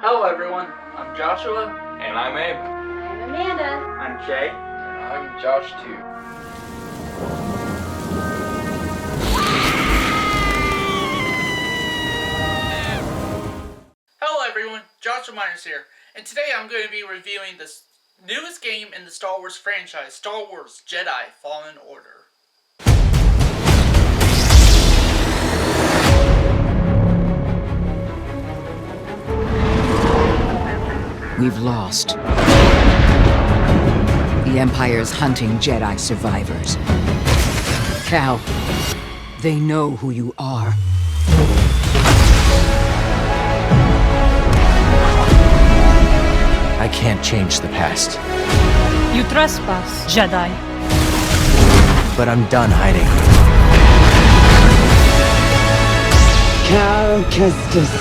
Hello everyone, I'm Joshua. And I'm Abe. I'm Amanda. I'm Jay. And I'm Josh too. Hello everyone, Joshua Myers here, and today I'm going to be reviewing the newest game in the Star Wars franchise, Star Wars Jedi Fallen Order. We've lost. The Empire's hunting Jedi survivors. Cal, they know who you are. I can't change the past. You trespass, Jedi. But I'm done hiding. Cal Kestis.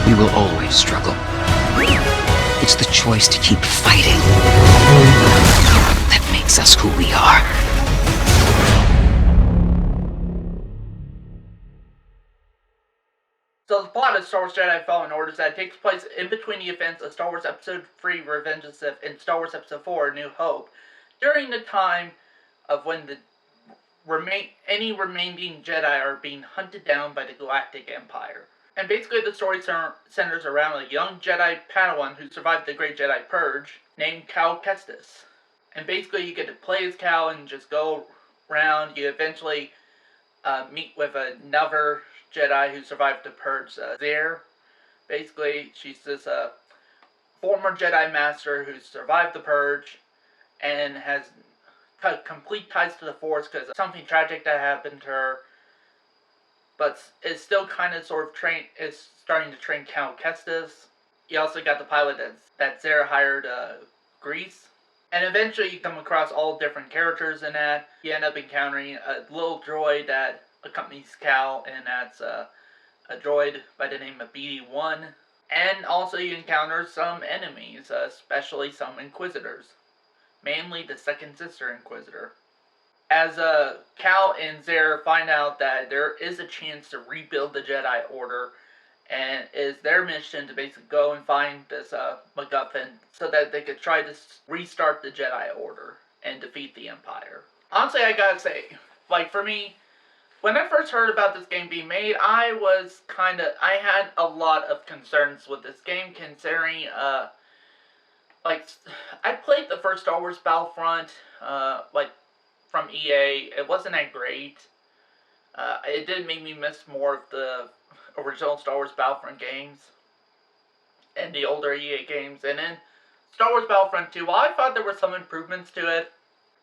We will always struggle. It's the choice to keep fighting that makes us who we are. So the plot of Star Wars Jedi Fallen Order is that it takes place in between the events of Star Wars Episode 3 Revenge of the Sith and Star Wars Episode 4 New Hope, during the time of when the any remaining Jedi are being hunted down by the Galactic Empire. And basically the story centers around a young Jedi Padawan who survived the Great Jedi Purge, named Cal Kestis. And basically you get to play as Cal and just go around. You eventually meet with another Jedi who survived the Purge, Zere. Basically, she's this former Jedi Master who survived the Purge and has complete ties to the Force because of something tragic that happened to her. But is still kind of sort of starting to train Cal Kestis. You also got the pilot that Zere hired, Grease. And eventually you come across all different characters in that. You end up encountering a little droid that accompanies Cal, and that's a droid by the name of BD-1. And also you encounter some enemies, especially some Inquisitors. Mainly the Second Sister Inquisitor. As Cal and Zere find out that there is a chance to rebuild the Jedi Order, and it's their mission to basically go and find this MacGuffin so that they could try to restart the Jedi Order and defeat the Empire. Honestly, I gotta say, for me, when I first heard about this game being made, I had a lot of concerns with this game, considering, I played the first Star Wars Battlefront, from EA. It wasn't that great. It did make me miss more of the original Star Wars Battlefront games and the older EA games. And then Star Wars Battlefront 2, while I thought there were some improvements to it,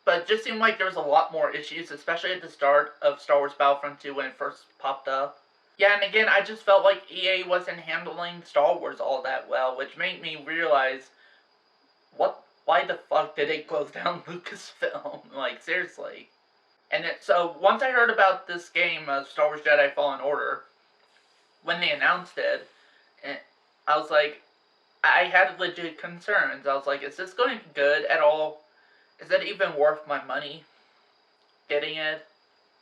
but it just seemed like there was a lot more issues, especially at the start of Star Wars Battlefront 2 when it first popped up. Yeah, and again, I just felt like EA wasn't handling Star Wars all that well, which made me realize, why the fuck did they close down Lucasfilm? Seriously. And so, once I heard about this game, Star Wars Jedi Fallen Order, when they announced it, I was like, I had legit concerns. I was like, is this going to be good at all? Is it even worth my money getting it?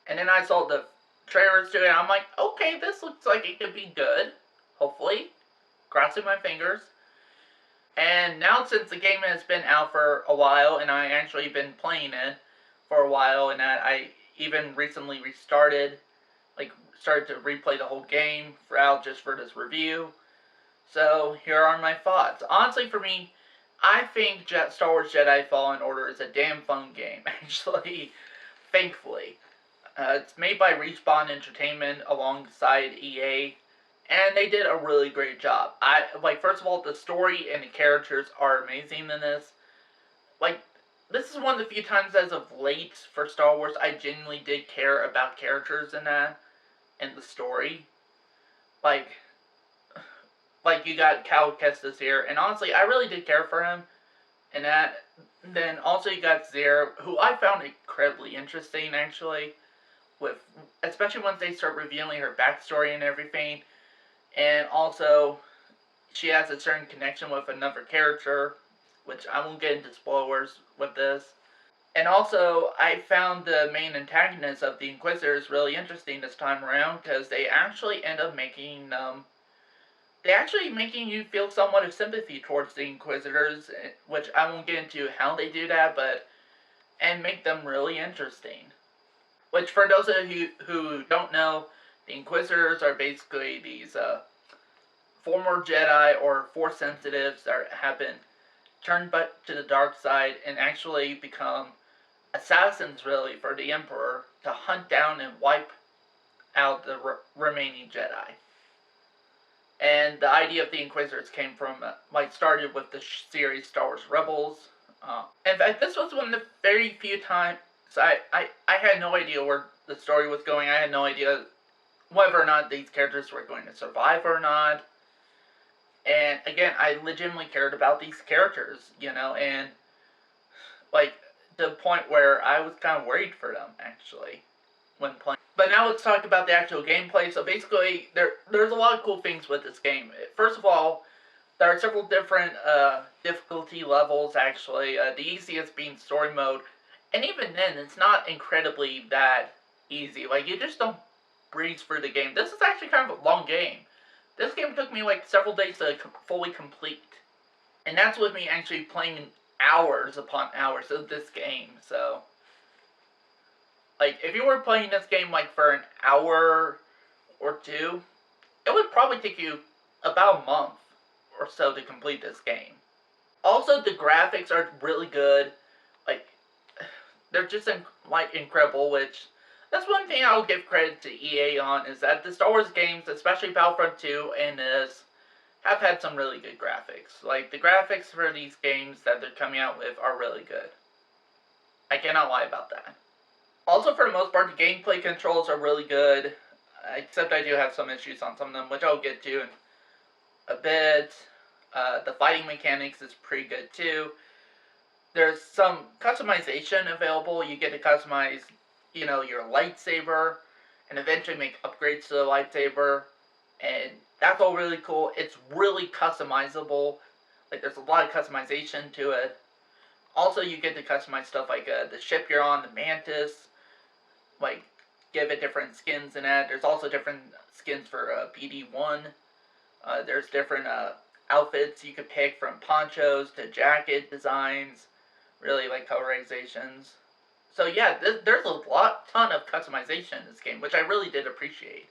And then I saw the trailers to it, and I'm like, okay, this looks like it could be good. Hopefully. Crossing my fingers. And now, since the game has been out for a while, and I actually been playing it for a while, and that I even recently started to replay the whole game just for this review. So, here are my thoughts. Honestly, for me, I think Star Wars Jedi Fallen Order is a damn fun game, actually, thankfully. It's made by Respawn Entertainment alongside EA, and they did a really great job. First of all, the story and the characters are amazing in this. This is one of the few times as of late for Star Wars I genuinely did care about characters in that, and the story. You got Cal Kestis here, and honestly, I really did care for him, and that. Then also you got Zere, who I found incredibly interesting, actually, especially once they start revealing her backstory and everything. And also, she has a certain connection with another character, which I won't get into spoilers with this. And also, I found the main antagonists of the Inquisitors really interesting this time around, because they actually end up making you feel somewhat of sympathy towards the Inquisitors, which I won't get into how they do that, and make them really interesting. Which, for those of you who don't know, the Inquisitors are basically these former Jedi or Force sensitives that have been turned back to the dark side and actually become assassins, really, for the Emperor to hunt down and wipe out the remaining Jedi. And the idea of the Inquisitors came from, started with the series Star Wars Rebels. In fact, this was one of the very few times I had no idea where the story was going. I had no idea whether or not these characters were going to survive or not. And again, I legitimately cared about these characters, and like to the point where I was kind of worried for them, actually, when playing. But now let's talk about the actual gameplay. So basically, there's a lot of cool things with this game. First of all, there are several different difficulty levels, actually. The easiest being story mode. And even then, it's not incredibly that easy. Like, you just don't breeze through the game. This is actually kind of a long game. This game took me like several days to fully complete. And that's with me actually playing hours upon hours of this game, so... Like, if you were playing this game, like, for an hour or two, it would probably take you about a month or so to complete this game. Also, the graphics are really good. Like, they're just, incredible, which... That's one thing I'll give credit to EA on, is that the Star Wars games, especially Battlefront 2 and this, have had some really good graphics. Like, the graphics for these games that they're coming out with are really good. I cannot lie about that. Also, for the most part, the gameplay controls are really good, except I do have some issues on some of them, which I'll get to in a bit. The fighting mechanics is pretty good, too. There's some customization available. You get to customize, your lightsaber, and eventually make upgrades to the lightsaber, and that's all really cool. It's really customizable. Like, there's a lot of customization to it. Also, you get to customize stuff like the ship you're on, the Mantis, like, give it different skins and that. There's also different skins for BD1. There's different outfits you could pick, from ponchos to jacket designs, really, like, colorizations. So yeah, there's a ton of customization in this game, which I really did appreciate.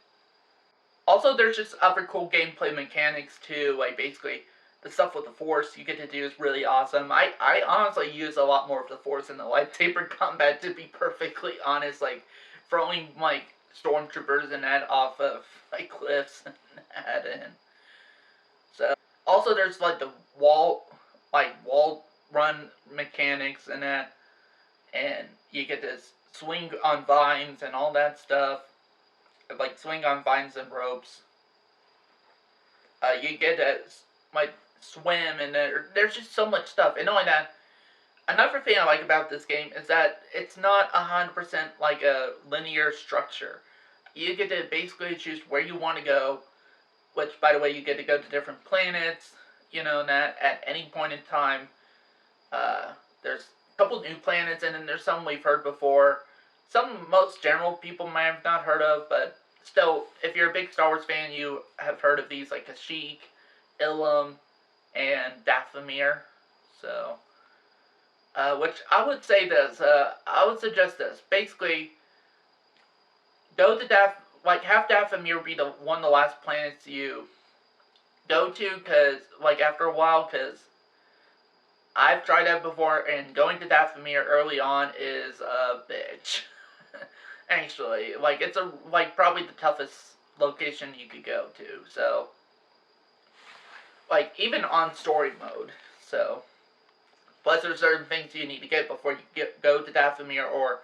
Also, there's just other cool gameplay mechanics too, like basically the stuff with the Force you get to do is really awesome. I honestly use a lot more of the Force in the lightsaber combat, to be perfectly honest, like throwing like stormtroopers and that off of like cliffs and that. And so also there's like the wall run mechanics and that, and you get to swing on vines and all that stuff. Like, swing on vines and ropes. You get to, like, swim, and there's just so much stuff. And not only that, another thing I like about this game is that it's not 100% like a linear structure. You get to basically choose where you want to go, which, by the way, you get to go to different planets, and that at any point in time. There's couple new planets, and then there's some we've heard before. Some most general people might have not heard of, but still, if you're a big Star Wars fan, you have heard of these, like Kashyyyk, Ilum, and Dathomir. So, which I would say this, I would suggest this. Basically, go to have Dathomir be one of the last planets you go to, because, like, after a while, because I've tried that before, and going to Dathomir early on is a bitch. Actually, like, it's probably the toughest location you could go to, so, like, even on story mode, so, plus there's certain things you need to get before you go to Dathomir, or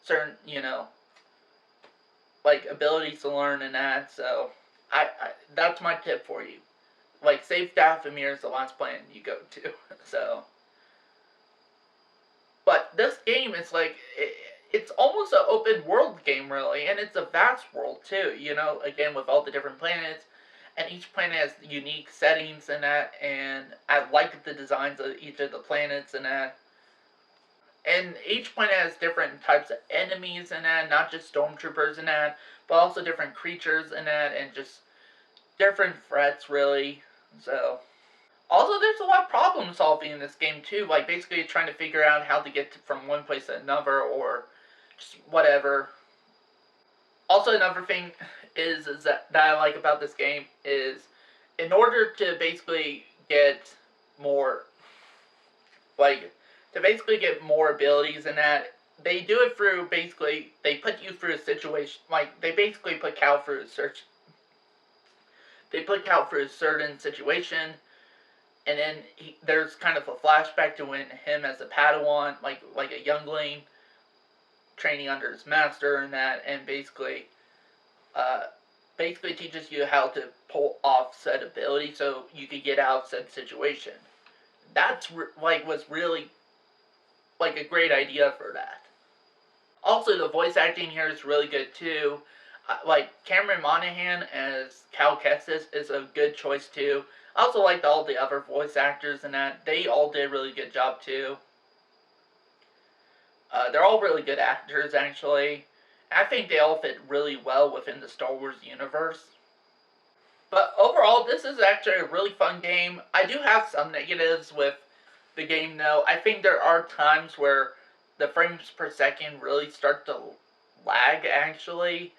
certain, like, abilities to learn and that, so, that's my tip for you. Like, save Dathomir is the last planet you go to, so. But this game is like, it's almost an open world game, really, and it's a vast world too, again, with all the different planets, and each planet has unique settings and that, and I like the designs of each of the planets and that. And each planet has different types of enemies in that, not just stormtroopers in that, but also different creatures in that, and just different threats, really. So, also there's a lot of problem solving in this game too, like basically trying to figure out how to get from one place to another, or just whatever. Also, another thing is that I like about this game is, in order to basically get more, like, to basically get more abilities in that, they do it through, basically, they put you through a situation, like, they basically put Cal through a search, they put Cal through a certain situation, and then there's kind of a flashback to when him as a Padawan, like a youngling, training under his master and that, and basically teaches you how to pull off said ability so you could get out of said situation. That's was really like a great idea for that. Also, the voice acting here is really good too. Like Cameron Monaghan as Cal Kestis is a good choice too. I also liked all the other voice actors in that. They all did a really good job too. They're all really good actors, actually. I think they all fit really well within the Star Wars universe. But overall, this is actually a really fun game. I do have some negatives with the game, though. I think there are times where the frames per second really start to lag, actually.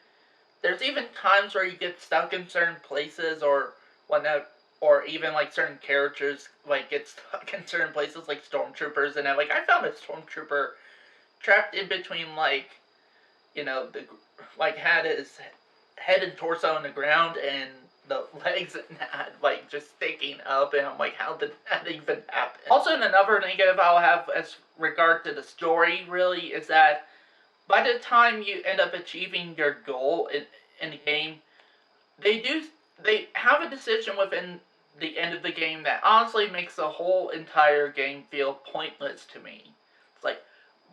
There's even times where you get stuck in certain places or whatnot, or even like certain characters like get stuck in certain places like stormtroopers, and I found a stormtrooper trapped in between, like, had his head and torso on the ground and the legs like just sticking up, and I'm like, how did that even happen? Also, another negative I'll have as regard to the story really is that by the time you end up achieving your goal in the game, they have a decision within the end of the game that honestly makes the whole entire game feel pointless to me. It's like,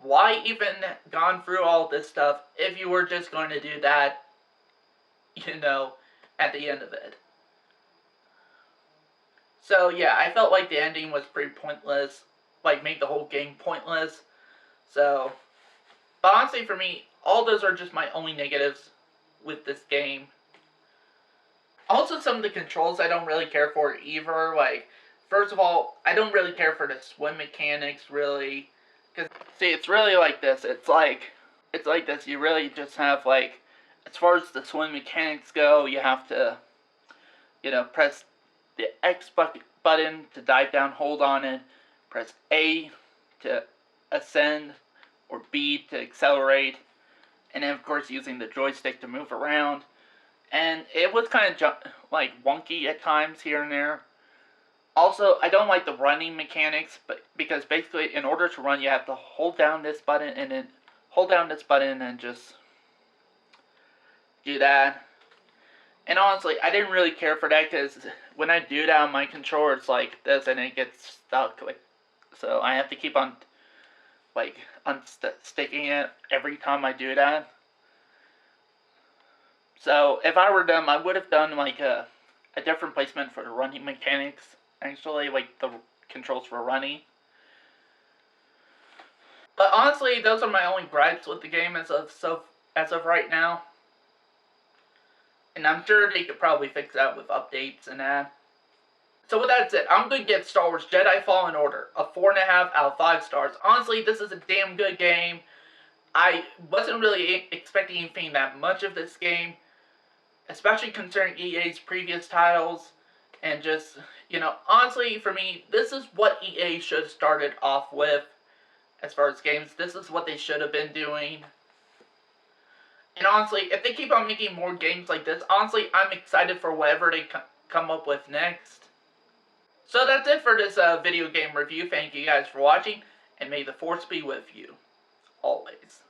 why even gone through all this stuff if you were just going to do that, at the end of it? So yeah, I felt like the ending was pretty pointless, like made the whole game pointless. So, but honestly for me, all those are just my only negatives with this game. Also, some of the controls I don't really care for either. Like, first of all, I don't really care for the swim mechanics, really. Because, see, it's really like this. It's like this. You really just have, like, as far as the swim mechanics go, you have to, press the X button to dive down, hold on it. Press A to ascend, or B to accelerate. And then, of course, using the joystick to move around. And it was kind of, wonky at times here and there. Also, I don't like the running mechanics, but because basically, in order to run, you have to hold down this button, and then hold down this button, and just do that. And honestly, I didn't really care for that, because when I do that on my controller, it's like this, and it gets stuck. So I have to keep on, sticking it every time I do that. So, if I were them, I would have done, a different placement for the running mechanics, actually, like the controls for running. But honestly, those are my only gripes with the game as of right now. And I'm sure they could probably fix that with updates and that. So with that said, I'm going to give Star Wars Jedi Fallen Order a 4.5 out of 5 stars. Honestly, this is a damn good game. I wasn't really expecting anything that much of this game, especially considering EA's previous titles, and just, honestly, for me, this is what EA should have started off with, as far as games. This is what they should have been doing. And honestly, if they keep on making more games like this, honestly, I'm excited for whatever they come up with next. So that's it for this video game review. Thank you guys for watching, and may the Force be with you, always.